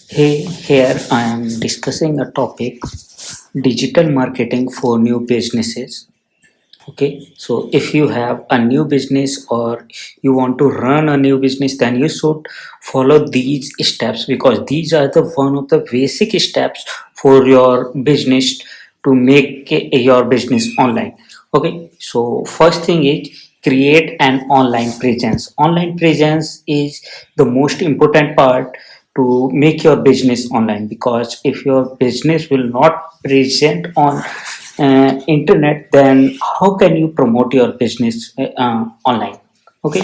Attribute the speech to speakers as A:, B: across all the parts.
A: Hey, here I am discussing a topic digital marketing for new businesses. Okay, so if you have a new business or you want to run a new business, then you should follow these steps because these are the one of the basic steps for your business to make your business online. Okay, so first thing is create an online presence. Online presence is the most important part to make your business online, because if your business will not present on internet, then how can you promote your business online? Okay,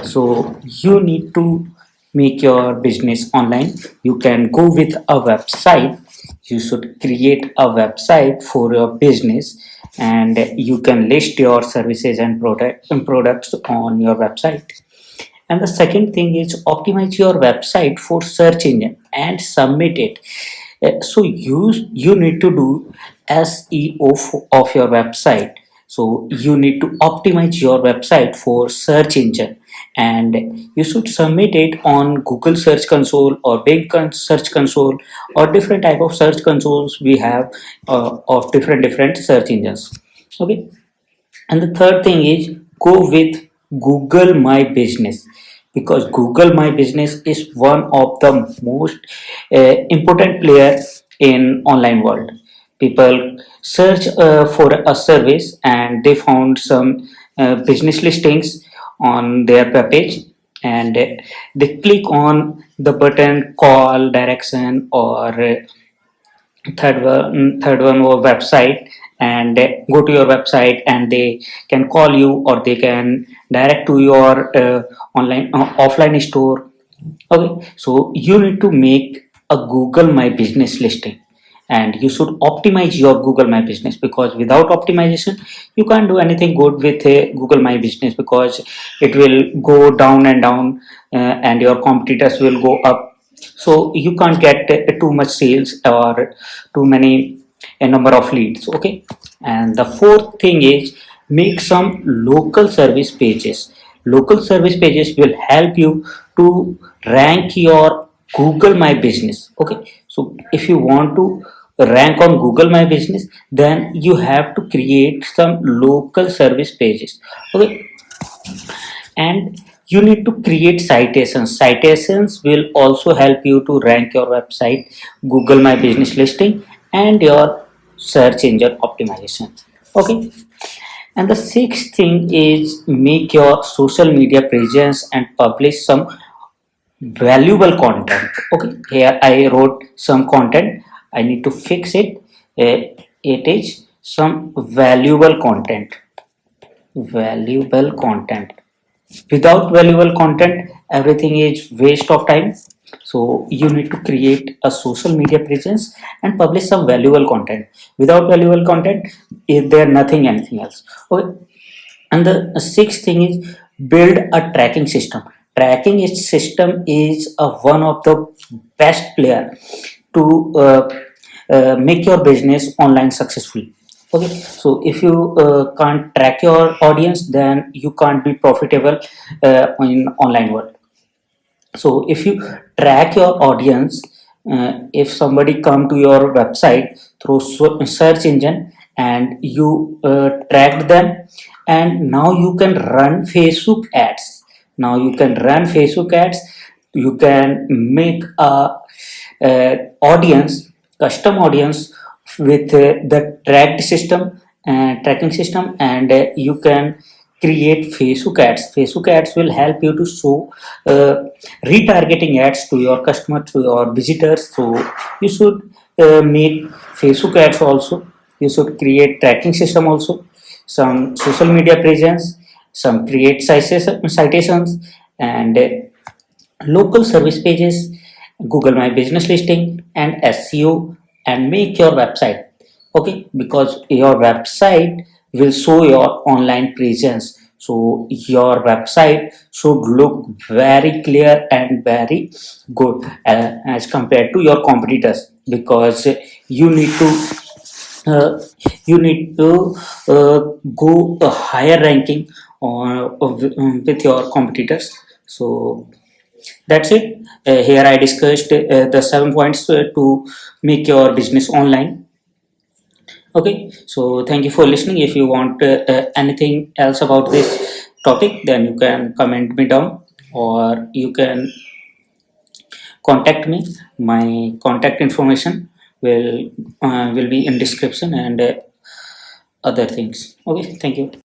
A: so you need to make your business online. You can go with a website. You should create a website for your business, and you can list your services and products on your website. And the second thing is optimize your website for search engine and submit it. So you need to do SEO of your website. So you need to optimize your website for search engine, and you should submit it on Google Search Console or Bing Search Console, or different type of search consoles we have of different search engines. Okay, and the third thing is go with Google My Business, because Google My Business is one of the most important player in online world. People search for a service and they found some business listings on their web page, and they click on the button call direction, or third one or website, and go to your website and they can call you, or they can direct to your online offline store. Okay, so you need to make a Google My Business listing, and you should optimize your Google My Business, because without optimization you can't do anything good with a Google My Business, because it will go down and down, and your competitors will go up. So you can't get too much sales or too many a number of leads. Okay, and the fourth thing is make some local service pages. Local service pages will help you to rank your Google My Business. Okay, so if you want to rank on Google My Business, then you have to create some local service pages. Okay, and you need to create citations will also help you to rank your website, Google My Business listing, and your search engine optimization. Okay, and the sixth thing is make your social media presence and publish some valuable content. Okay, here I wrote some content, I need to fix it. It is some valuable content. Without valuable content, everything is waste of time. So you need to create a social media presence and publish some valuable content. Without valuable content, is there nothing anything else. Okay, and the sixth thing is build a tracking system. Tracking system is one of the best player to make your business online successfully. Okay, so if you can't track your audience, then you can't be profitable in online world. So if you track your audience, if somebody come to your website through search engine and you tracked them, and now you can run Facebook ads. Now you can run Facebook ads. You can make audience, custom audience, with the tracking system, and you can create Facebook ads. Facebook ads will help you to show uh, retargeting ads to your customer, to your visitors. So you should make Facebook ads also. You should create tracking system also, some social media presence, some create citations, and local service pages, Google My Business listing, and SEO, and make your website. Okay, because your website will show your online presence. So your website should look very clear and very good as compared to your competitors, because you need to uh, go a higher ranking on with your competitors. So That's it. Here I discussed the 7 points to make your business online. Okay, so thank you for listening. If you want anything else about this topic, then you can comment me down, or you can contact me. My contact information will be in description, and other things. Okay, thank you.